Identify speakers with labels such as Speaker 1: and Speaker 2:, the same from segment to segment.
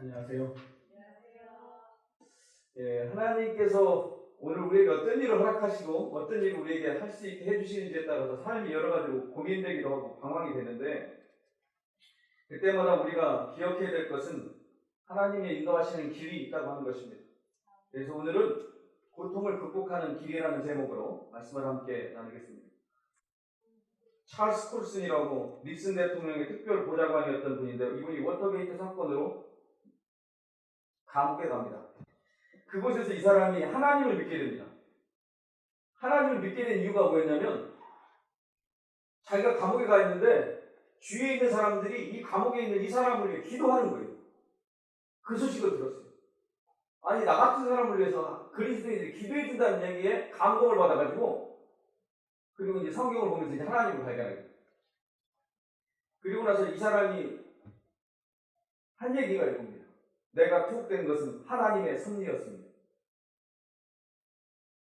Speaker 1: 안녕하세요. 하나님께서 오늘 우리에게 어떤 일을 허락하시고 어떤 일을 우리에게 할 수 있게 해주시는지에 따라서 삶이 여러 가지로 고민되기도 하고 방황이 되는데, 그때마다 우리가 기억해야 될 것은 하나님의 인도하시는 길이 있다고 하는 것입니다. 그래서 오늘은 고통을 극복하는 길이라는 제목으로 말씀을 함께 나누겠습니다. 찰스 콜슨이라고 닉슨 대통령의 특별 보좌관이었던 분인데, 이분이 워터게이트 사건으로 감옥에 갑니다. 그곳에서 이 사람이 하나님을 믿게 됩니다. 하나님을 믿게 된 이유가 뭐였냐면, 자기가 감옥에 가 있는데 주위에 있는 사람들이 이 감옥에 있는 이 사람을 위해 기도하는 거예요. 그 소식을 들었어요. 아니, 나 같은 사람을 위해서 그리스도인들이 기도해 준다는 얘기에 감동을 받아가지고, 그리고 이제 성경을 보면서 이제 하나님을 발견해요. 그리고 나서 이 사람이 한 얘기가 이겁니다. 내가 투옥된 것은 하나님의 섭리였습니다.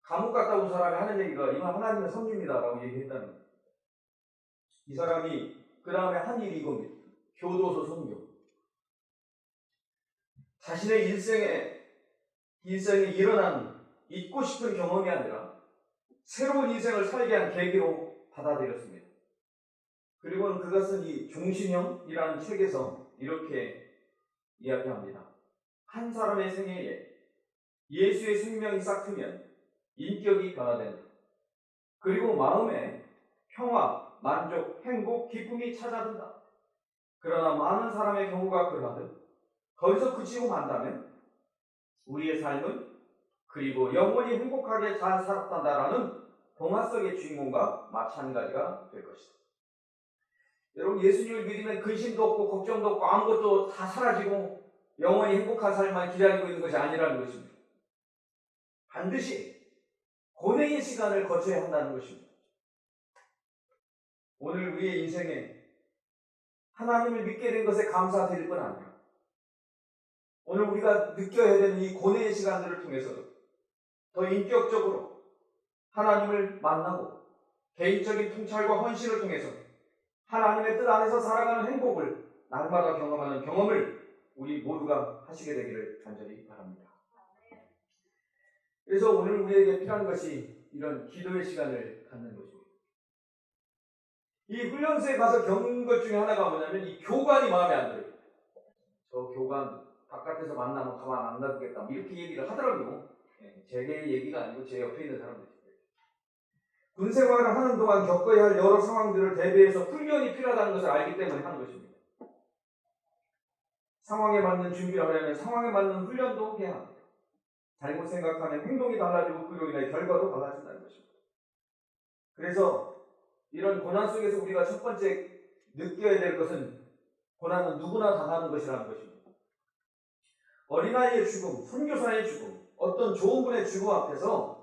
Speaker 1: 감옥 갔다 온 사람이 하는 얘기가 이건 하나님의 섭리입니다라고 얘기했다는 거예요. 이 사람이 그 다음에 한 일이 이겁니다. 교도소 선교. 자신의 인생에 일어난 잊고 싶은 경험이 아니라 새로운 인생을 살게 한 계기로 받아들였습니다. 그리고는 그것은 이 종신형이라는 책에서 이렇게 이야기합니다. 한 사람의 생애에 예수의 생명이 싹트면 인격이 변화된다. 그리고 마음에 평화, 만족, 행복, 기쁨이 찾아든다. 그러나 많은 사람의 경우가 그러하듯 거기서 그치고 만다면 우리의 삶은 그리고 영원히 행복하게 잘 살았단다라는 동화 속의 주인공과 마찬가지가 될 것이다. 여러분, 예수님을 믿으면 근심도 없고 걱정도 없고 아무것도 다 사라지고 영원히 행복한 삶만 기다리고 있는 것이 아니라는 것입니다. 반드시 고뇌의 시간을 거쳐야 한다는 것입니다. 오늘 우리의 인생에 하나님을 믿게 된 것에 감사드릴 뿐 아니라 오늘 우리가 느껴야 되는 이 고뇌의 시간들을 통해서도 더 인격적으로 하나님을 만나고 개인적인 통찰과 헌신을 통해서 하나님의 뜻 안에서 살아가는 행복을 날마다 경험하는 경험을 우리 모두가 하시게 되기를 간절히 바랍니다. 그래서 오늘 우리에게 필요한 것이 이런 기도의 시간을 갖는 것입니다. 이 훈련소에 가서 겪는 것 중에 하나가 뭐냐면 이 교관이 마음에 안 들어요. 저 교관 바깥에서 만나면 가만 안 놔두겠다, 이렇게 얘기를 하더라고요. 제 얘기가 아니고 제 옆에 있는 사람들. 군 생활을 하는 동안 겪어야 할 여러 상황들을 대비해서 훈련이 필요하다는 것을 알기 때문에 하는 것입니다. 상황에 맞는 준비를 하려면 상황에 맞는 훈련도 해야 합니다. 잘못 생각하면 행동이 달라지고 그로 인해 결과도 달라진다는 것입니다. 그래서 이런 고난 속에서 우리가 첫 번째 느껴야 될 것은 고난은 누구나 당하는 것이라는 것입니다. 어린아이의 죽음, 선교사의 죽음, 어떤 좋은 분의 죽음 앞에서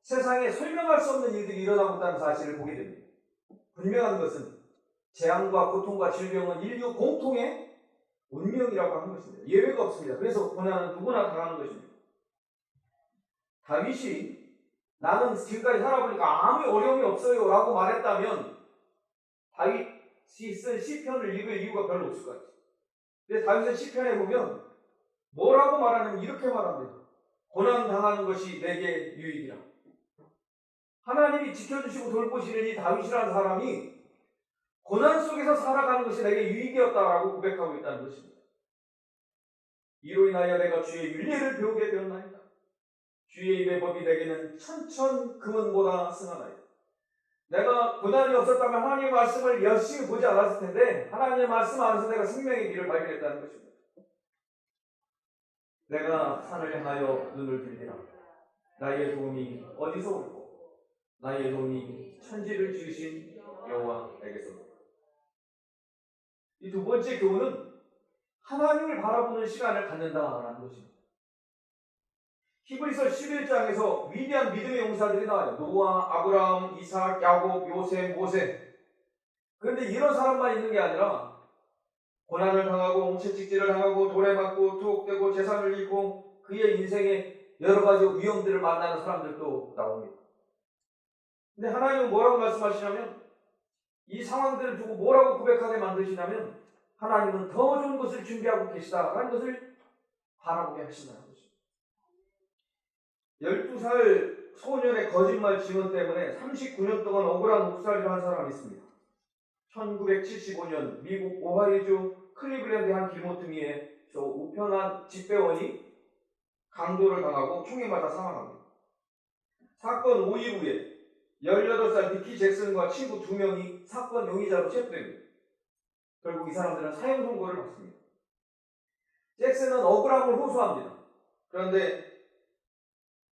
Speaker 1: 세상에 설명할 수 없는 일들이 일어나고 있다는 사실을 보게 됩니다. 분명한 것은 재앙과 고통과 질병은 인류 공통의 운명이라고 하는 것입니다. 예외가 없습니다. 그래서 고난은 누구나 당하는 것입니다. 다윗이 나는 지금까지 살아보니까 아무 어려움이 없어요 라고 말했다면 다윗이 쓴 시편을 읽을 이유가 별로 없을 것 같아요. 근데 다윗의 시편에 보면 뭐라고 말하냐면 이렇게 말합니다. 고난 당하는 것이 내게 유익이라. 하나님이 지켜주시고 돌보시는 이 다윗이라는 사람이 고난 속에서 살아가는 것이 내게 유익이었다라고 고백하고 있다는 것입니다. 이로 인하여 내가 주의 윤례를 배우게 되었나이다. 주의 입의 법이 내게는 천천 금은보다 승하나이다. 내가 고난이 없었다면 하나님의 말씀을 열심히 보지 않았을 텐데 하나님의 말씀 안에서 내가 생명의 길을 발견했다는 것입니다. 내가 산을 향하여 눈을 들리라. 나의 도움이 어디서 올고 나의 도움이 천지를 지으신 여호와에게서. 이 두 번째 교훈은 하나님을 바라보는 시간을 갖는다라는 것입니다. 히브리서 11장에서 위대한 믿음의 용사들이 나와요. 노아, 아브라함, 이삭, 야곱, 요셉, 모세. 그런데 이런 사람만 있는 게 아니라 고난을 당하고 채찍질을 당하고 돌에 맞고 투옥되고 재산을 잃고 그의 인생에 여러 가지 위험들을 만나는 사람들도 나옵니다. 근데 하나님은 뭐라고 말씀하시냐면 이 상황들을 두고 뭐라고 고백하게 만드시냐면 하나님은 더 좋은 것을 준비하고 계시다라는 것을 바라보게 하신다는 것입니다. 12살 소년의 거짓말 증언 때문에 39년 동안 억울한 옥살이를 한 사람이 있습니다. 1975년 미국 오하이주 클리블랜드의 한 길모퉁이에서 우편한 집배원이 강도를 당하고 총에 맞아 사망합니다. 사건 5일 후에 18살 니키 잭슨과 친구 2명이 사건 용의자로 체포됩니다. 결국 이 사람들은 사형 선고를 받습니다. 잭슨은 억울함을 호소합니다. 그런데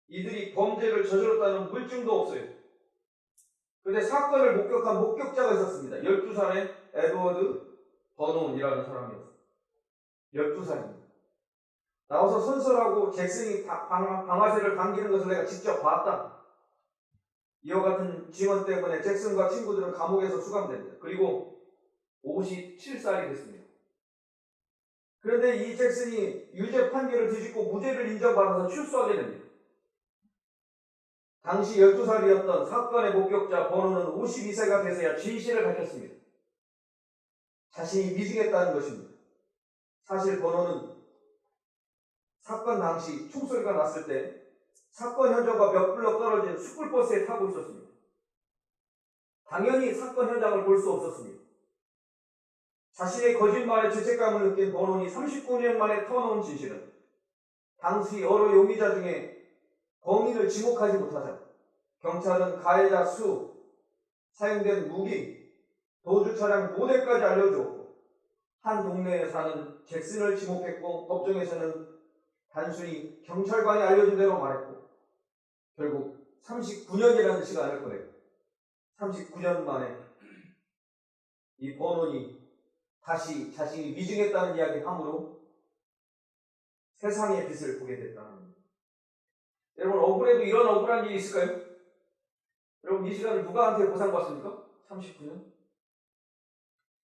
Speaker 1: 이들이 범죄를 저질렀다는 물증도 없어요. 그런데 사건을 목격한 목격자가 있었습니다. 12살의 에드워드 버논이라는 사람이었어요. 12살입니다. 나와서 선설하고 잭슨이 방아쇠를 당기는 것을 내가 직접 봤다. 이와 같은 증언 때문에 잭슨과 친구들은 감옥에서 수감됩니다. 그리고 57살이 됐습니다. 그런데 이 잭슨이 유죄 판결을 뒤집고 무죄를 인정받아서 출소하게 됩니다. 당시 12살이었던 사건의 목격자 버논은 52세가 돼서야 진실을 밝혔습니다. 자신이 미증했다는 것입니다. 사실 버논은 사건 당시 총소리가 났을 때 사건 현장과 몇 블럭 떨어진 숯불버스에 타고 있었습니다. 당연히 사건 현장을 볼 수 없었습니다. 자신의 거짓말에 죄책감을 느낀 버논이 39년 만에 터놓은 진실은 당시 여러 용의자 중에 범인을 지목하지 못하자 경찰은 가해자 수, 사용된 무기, 도주 차량 모델까지 알려주었고 한 동네에 사는 잭슨을 지목했고 법정에서는 단순히 경찰관이 알려준 대로 말했고 결국 39년이라는 시간을 보내고 39년 만에 이 버논이 다시 자신이 위증했다는 이야기 함으로 세상의 빛을 보게 됐다는 겁니다. 여러분 억울해도 이런 억울한 일이 있을까요? 여러분 이 시간을 누가한테 보상받습니까? 39년?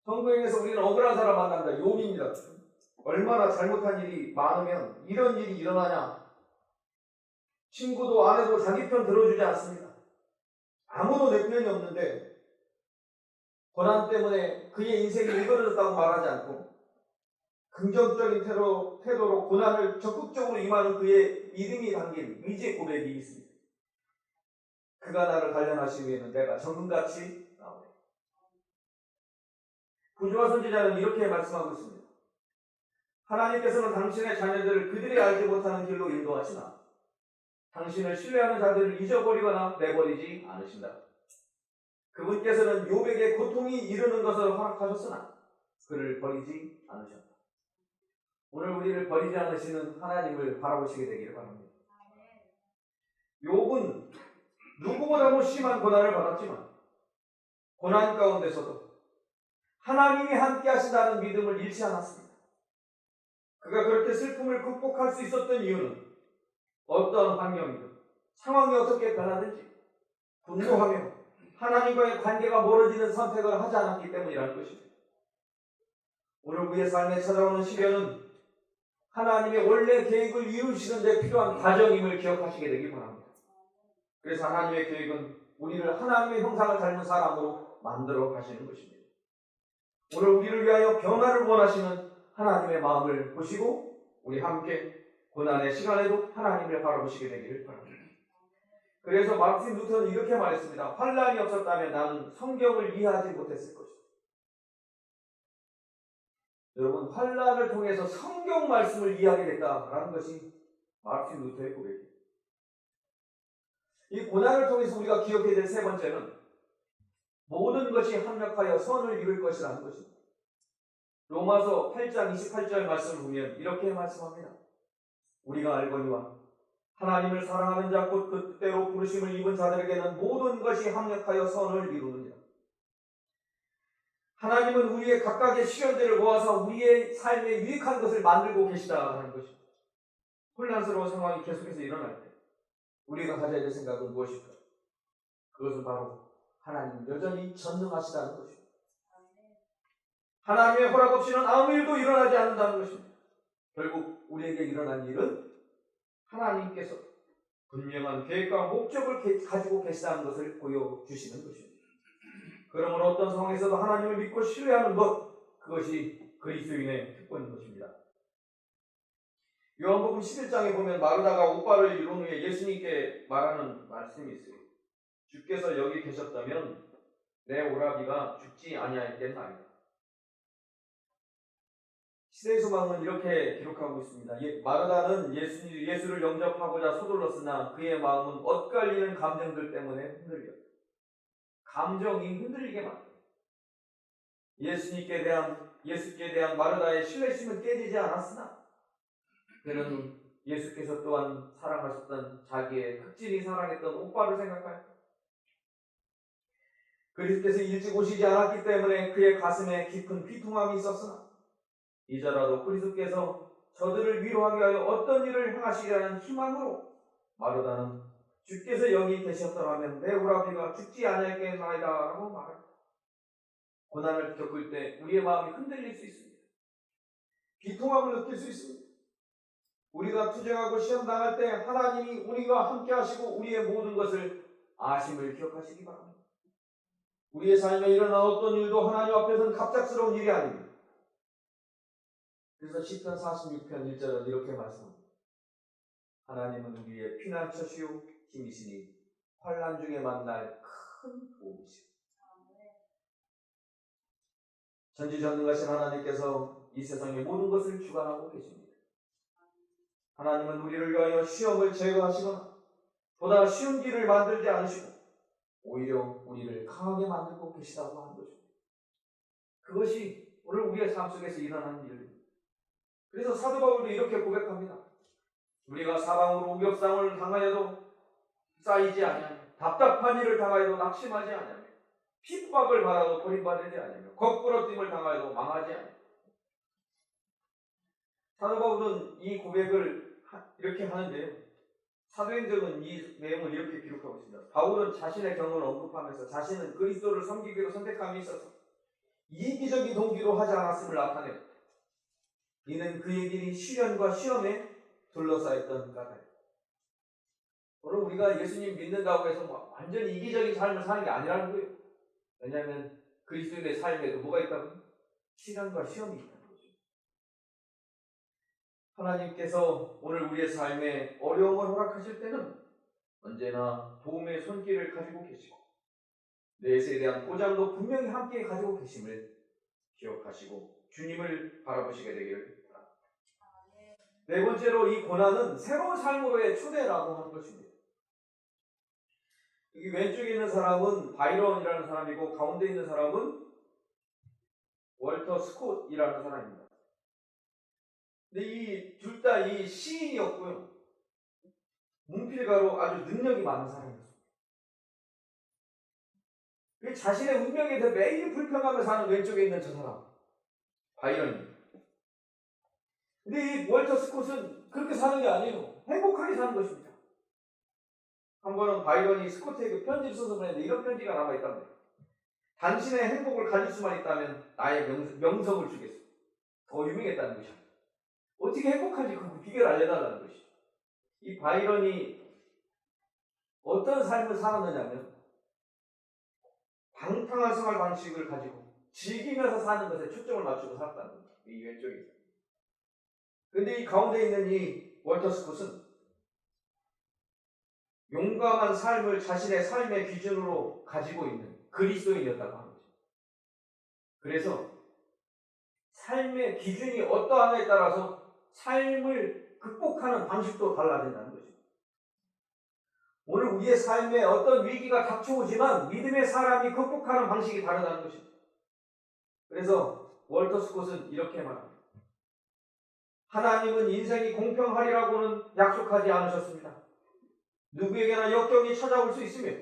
Speaker 1: 성경에서 우리는 억울한 사람 만납니다. 욥입니다. 얼마나 잘못한 일이 많으면 이런 일이 일어나냐. 친구도 아내도 자기 편 들어주지 않습니다. 아무도 내 편이 없는데 고난 때문에 그의 인생이 일그러졌다고 말하지 않고 긍정적인 태도로 고난을 적극적으로 임하는 그의 이름이 담긴 의지의 고백이 있습니다. 그가 나를 단련하시기 위해는 내가 정금같이 나오네. 구주와 선지자는 이렇게 말씀하고 있습니다. 하나님께서는 당신의 자녀들을 그들이 알지 못하는 길로 인도하시나 당신을 신뢰하는 자들을 잊어버리거나 내버리지 않으신다. 그분께서는 욥에게 고통이 이르는 것을 허락하셨으나 그를 버리지 않으셨다. 오늘 우리를 버리지 않으시는 하나님을 바라보시게 되기를 바랍니다. 욥은 누구보다도 심한 고난을 받았지만 고난 가운데서도 하나님이 함께 하신다는 믿음을 잃지 않았습니다. 그가 그렇게 슬픔을 극복할 수 있었던 이유는 어떤 환경이든 상황이 어떻게 변하든지 분노하며 하나님과의 관계가 멀어지는 선택을 하지 않았기 때문이라는 것입니다. 오늘 우리의 삶에 찾아오는 시련은 하나님의 원래 계획을 이루시는 데 필요한 과정임을 기억하시게 되길 바랍니다. 그래서 하나님의 계획은 우리를 하나님의 형상을 닮은 사람으로 만들어 가시는 것입니다. 오늘 우리를 위하여 변화를 원하시는 하나님의 마음을 보시고 우리 함께 고난의 시간에도 하나님을 바라보시게 되기를 바랍니다. 그래서 마르틴 루터는 이렇게 말했습니다. 환난이 없었다면 나는 성경을 이해하지 못했을 것이다. 여러분 환난을 통해서 성경 말씀을 이해하게 됐다라는 것이 마르틴 루터의 고백입니다. 이 고난을 통해서 우리가 기억해야 될 세 번째는 모든 것이 합력하여 선을 이룰 것이라는 것입니다. 로마서 8장 28절 말씀을 보면 이렇게 말씀합니다. 우리가 알거니와 하나님을 사랑하는 자 곧 그 뜻대로 부르심을 입은 자들에게는 모든 것이 합력하여 선을 이루느니라. 하나님은 우리의 각각의 시련들을 모아서 우리의 삶에 유익한 것을 만들고 계시다는 것입니다. 혼란스러운 상황이 계속해서 일어날 때 우리가 가져야 될 생각은 무엇일까? 그것은 바로 하나님은 여전히 전능하시다는 것입니다. 하나님의 허락 없이는 아무 일도 일어나지 않는다는 것입니다. 결국 우리에게 일어난 일은 하나님께서 분명한 계획과 목적을 가지고 계시다는 것을 보여주시는 것입니다. 그러므로 어떤 상황에서도 하나님을 믿고 신뢰하는 것, 그것이 그리스도인의 특권인 것입니다. 요한복음 11장에 보면 마르다가 오빠를 이룬 후에 예수님께 말하는 말씀이 있어요. 주께서 여기 계셨다면 내 오라비가 죽지 아니하였겠나이다. 시대의 소망은 이렇게 기록하고 있습니다. 마르다는 예수를 영접하고자 서둘렀으나 그의 마음은 엇갈리는 감정들 때문에 흔들려. 감정이 흔들리게 만들어요. 예수께 대한 마르다의 신뢰심은 깨지지 않았으나 그는 예수께서 또한 사랑하셨던 자기의 극진히 사랑했던 오빠를 생각하였다. 그리스도께서 일찍 오시지 않았기 때문에 그의 가슴에 깊은 비통함이 있었으나 이제라도 그리스도께서 저들을 위로하기 위하여 어떤 일을 행하시리라는 희망으로 마르다는 주께서 여기 계셨더라면 내 오라비가 죽지 아니하겠나이다 라고 말합니다. 고난을 겪을 때 우리의 마음이 흔들릴 수 있습니다. 비통함을 느낄 수 있습니다. 우리가 투쟁하고 시험당할 때 하나님이 우리와 함께 하시고 우리의 모든 것을 아심을 기억하시기 바랍니다. 우리의 삶에 일어난 어떤 일도 하나님 앞에서는 갑작스러운 일이 아닙니다. 그래서 시편 46편 1절은 이렇게 말씀합니다. 하나님은 우리의 피난처시요 힘이시니 환난 중에 만날 큰 도움이시오. 전지전능하신 하나님께서 이 세상의 모든 것을 주관하고 계십니다. 하나님은 우리를 위하여 시험을 제거하시거나 보다 쉬운 길을 만들지 않으시고 오히려 우리를 강하게 만들고 계시다고 하는 것입니다. 그것이 오늘 우리의 삶 속에서 일어나는 일입니다. 그래서 사도 바울도 이렇게 고백합니다. 우리가 사방으로 우격상을 당하여도 쌓이지 아니하며 답답한 일을 당하여도 낙심하지 아니하며 핍박을 받아도 버림받지 아니하며 거꾸러짐을 당하여도 망하지 아니하며. 사도 바울은 이 고백을 이렇게 하는데요. 사도행전은 이 내용을 이렇게 기록하고 있습니다. 바울은 자신의 경험을 언급하면서 자신은 그리스도를 섬기기로 선택함에 있어서 이기적인 동기로 하지 않았음을 나타내고 이는 그의 길이 시련과 시험에 둘러싸였던 까닭. 오늘 우리가 예수님 믿는다고 해서 완전히 이기적인 삶을 사는 게 아니라는 거예요. 왜냐하면 그리스도인의 삶에도 뭐가 있다고요? 시련과 시험이 있다는 거죠. 하나님께서 오늘 우리의 삶에 어려움을 허락하실 때는 언제나 도움의 손길을 가지고 계시고 내세에 대한 보장도 분명히 함께 가지고 계심을 기억하시고 주님을 바라보시게 되기를 바랍니다. 네 번째로 이 고난은 새로운 삶으로의 초대라고 하는 것입니다. 여기 왼쪽에 있는 사람은 바이런이라는 사람이고 가운데 있는 사람은 월터 스콧이라는 사람입니다. 근데 이 둘 다 이 시인이었고요. 문필가로 아주 능력이 많은 사람이었습니다. 자신의 운명에 대해 매일 불평하며 사는 왼쪽에 있는 저 사람, 바이런입니다. 근데 이 월터 스콧은 그렇게 사는 게 아니에요. 행복하게 사는 것입니다. 한 번은 바이런이 스콧에게 편지를 써서 보냈는데 이런 편지가 남아있답니다. 당신의 행복을 가질 수만 있다면 나의 명성을 주겠어. 더 유명했다는 것이야. 어떻게 행복한지 그 비결을 알려달라는 것이죠. 이 바이런이 어떤 삶을 살았느냐면 방탕한 생활 방식을 가지고 즐기면서 사는 것에 초점을 맞추고 살았다는 겁니다. 이 왼쪽에. 근데 이 가운데 있는 이 월터 스콧은 용감한 삶을 자신의 삶의 기준으로 가지고 있는 그리스도인이었다고 하는 거죠. 그래서 삶의 기준이 어떠하냐에 따라서 삶을 극복하는 방식도 달라진다는 거죠. 오늘 우리의 삶에 어떤 위기가 닥쳐오지만 믿음의 사람이 극복하는 방식이 다르다는 것입니다. 그래서 월터 스콧은 이렇게 말합니다. 하나님은 인생이 공평하리라고는 약속하지 않으셨습니다. 누구에게나 역경이 찾아올 수 있으며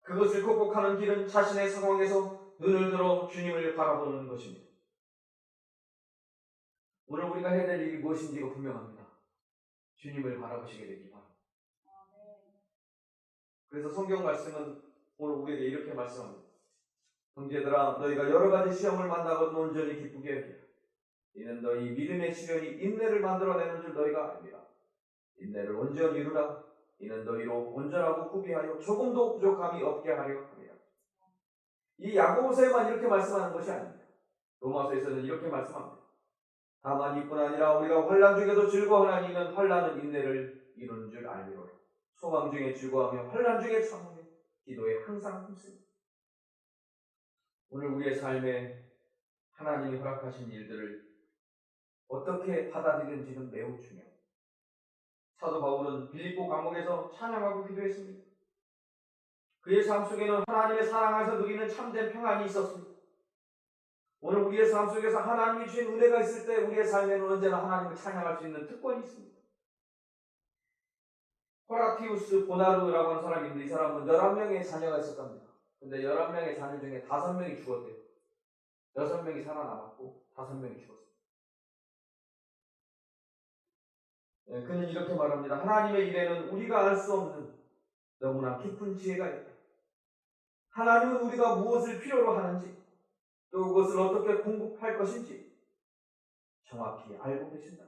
Speaker 1: 그것을 극복하는 길은 자신의 상황에서 눈을 들어 주님을 바라보는 것입니다. 오늘 우리가 해야 될 일이 무엇인지가 분명합니다. 주님을 바라보시게 되기 바랍니다. 그래서 성경 말씀은 오늘 우리에게 이렇게 말씀합니다. 형제들아 너희가 여러 가지 시험을 만나거든 온전히 기쁘게 여기라. 이는 너희 믿음의 시련이 인내를 만들어내는 줄 너희가 압니다. 인내를 온전히 이루라. 이는 너희로 온전하고 구비하여 조금도 부족함이 없게 하려 합니다. 이 야고보서에만 이렇게 말씀하는 것이 아닙니다. 로마서에서는 이렇게 말씀합니다. 다만 이뿐 아니라 우리가 환난 중에도 즐거워하나 이는 환난은 인내를 이루는 줄 알미로라. 소망 중에 즐거워하며 환난 중에 참으며 기도에 항상 힘씁니다. 오늘 우리의 삶에 하나님이 허락하신 일들을 어떻게 받아들이는지는 매우 중요합니다. 사도 바울은 빌립보 감옥에서 찬양하고 기도했습니다. 그의 삶 속에는 하나님의 사랑에서 누리는 참된 평안이 있었습니다. 오늘 우리의 삶 속에서 하나님이 주신 은혜가 있을 때 우리의 삶에는 언제나 하나님을 찬양할 수 있는 특권이 있습니다. 호라티우스 보나르라고 하는 사람이 있는데 이 사람은 11명의 자녀가 있었답니다. 근데 11명의 자녀 중에 5명이 죽었대요. 6명이 살아남았고 5명이 죽었어요. 그는 이렇게 말합니다. 하나님의 일에는 우리가 알 수 없는 너무나 깊은 지혜가 있다. 하나님은 우리가 무엇을 필요로 하는지 또 그것을 어떻게 공급할 것인지 정확히 알고 계신다.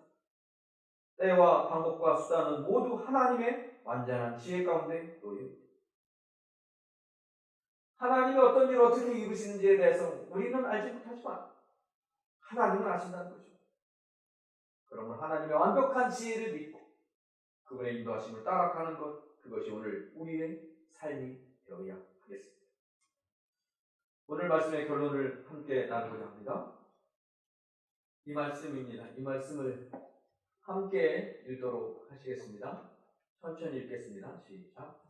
Speaker 1: 때와 방법과 수단은 모두 하나님의 완전한 지혜 가운데 놓여 있다. 하나님이 어떤 일을 어떻게 이루시는지에 대해서 우리는 알지 못하지만 하나님은 아신다는 거죠. 그러면 하나님의 완벽한 지혜를 믿고 그분의 인도하심을 따라가는 것, 그것이 오늘 우리의 삶이 되어야 하겠습니다. 오늘 말씀의 결론을 함께 나누고자 합니다. 이 말씀입니다. 이 말씀을 함께 읽도록 하시겠습니다. 천천히 읽겠습니다. 시작.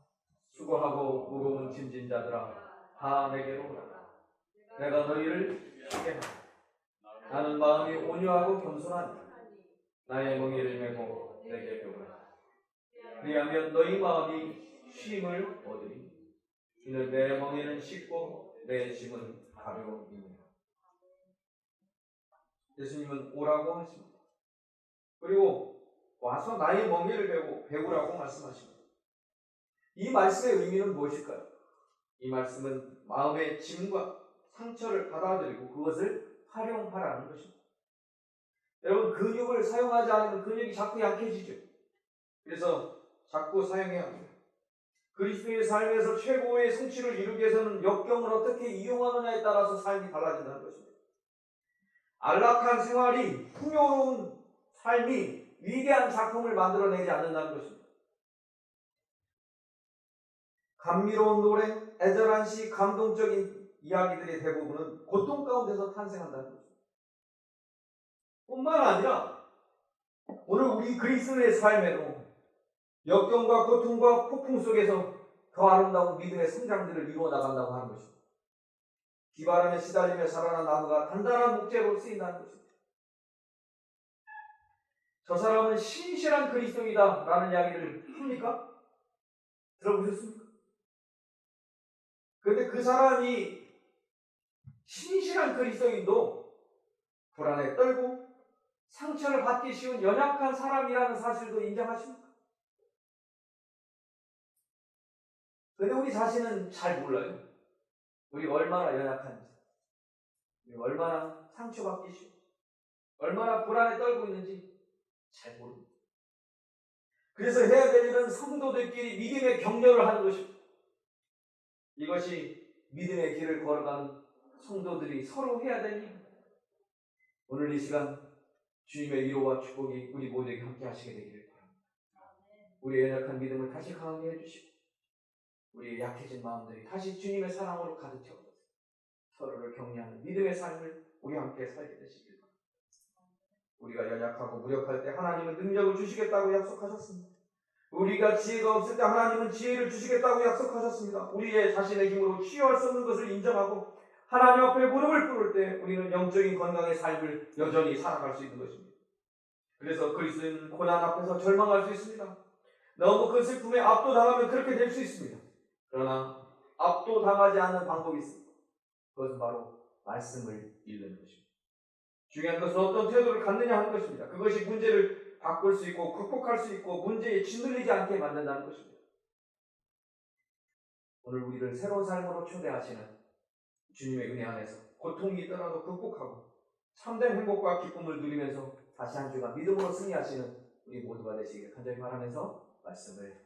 Speaker 1: 수고하고 무거운 짐진 자들아 다 내게로 오라. 내가 너희를 쉬게 하라. 나는 마음이 온유하고 겸손하니 나의 멍에를 메고 내게 배우라. 그리하면 너희 마음이 쉼을 얻으리. 이는 내 멍에는 쉽고 내 짐은 가벼움이니라. 예수님은 오라고 하십니다. 그리고 와서 나의 멍에를 배우라고 말씀하십니다. 이 말씀의 의미는 무엇일까요? 이 말씀은 마음의 짐과 상처를 받아들이고 그것을 활용하라는 것입니다. 여러분, 근육을 사용하지 않으면 근육이 자꾸 약해지죠. 그래서 자꾸 사용해야 합니다. 그리스도의 삶에서 최고의 성취를 이루기 위해서는 역경을 어떻게 이용하느냐에 따라서 삶이 달라진다는 것입니다. 안락한 생활이, 풍요로운 삶이 위대한 작품을 만들어내지 않는다는 것입니다. 감미로운 노래, 애절한 시, 감동적인 이야기들의 대부분은 고통 가운데서 탄생한다는 것입니다. 뿐만 아니라 오늘 우리 그리스도의 삶에도 역경과 고통과 폭풍 속에서 더 아름다운 믿음의 성장들을 이루어 나간다고 하는 것입니다. 비바람에 시달리며 자라난 나무가 단단한 목재로 쓰인다는 것입니다. 저 사람은 신실한 그리스도이다 라는 이야기를 합니까? 들어보셨습니까? 그런데 그 사람이 신실한 그리스도인도 불안에 떨고 상처를 받기 쉬운 연약한 사람이라는 사실도 인정하십니까? 그런데 우리 자신은 잘 몰라요. 우리 얼마나 연약한지, 우리 얼마나 상처받기 쉬운지, 얼마나 불안에 떨고 있는지 잘 모릅니다. 그래서 해야 될 일은 성도들끼리 믿음의 격려를 하는 것입니다. 이것이 믿음의 길을 걸어가는 성도들이 서로 해야 될 일입니다. 오늘 이 시간 주님의 위로와 축복이 우리 모두에게 함께 하시게 되기를 바랍니다. 우리의 연약한 믿음을 다시 강하게 해주시고 우리의 약해진 마음들이 다시 주님의 사랑으로 가득 채워져서 서로를 격려하는 믿음의 삶을 우리 함께 살게 되시길 바랍니다. 우리가 연약하고 무력할 때 하나님은 능력을 주시겠다고 약속하셨습니다. 우리가 지혜가 없을 때 하나님은 지혜를 주시겠다고 약속하셨습니다. 우리의 자신의 힘으로 치유할 수 없는 것을 인정하고 하나님 앞에 무릎을 꿇을 때 우리는 영적인 건강의 삶을 여전히 살아갈 수 있는 것입니다. 그래서 그리스도인은 고난 앞에서 절망할 수 있습니다. 너무 큰 슬픔에 압도당하면 그렇게 될 수 있습니다. 그러나 압도당하지 않는 방법이 있습니다. 그것은 바로 말씀을 읽는 것입니다. 중요한 것은 어떤 태도를 갖느냐 하는 것입니다. 그것이 문제를 바꿀 수 있고 극복할 수 있고 문제에 짓눌리지 않게 만든다는 것입니다. 오늘 우리를 새로운 삶으로 초대하시는 주님의 은혜 안에서 고통이 있더라도 극복하고 참된 행복과 기쁨을 누리면서 다시 한 주간 믿음으로 승리하시는 우리 모두가 되시길 간절히 바라면서 말씀을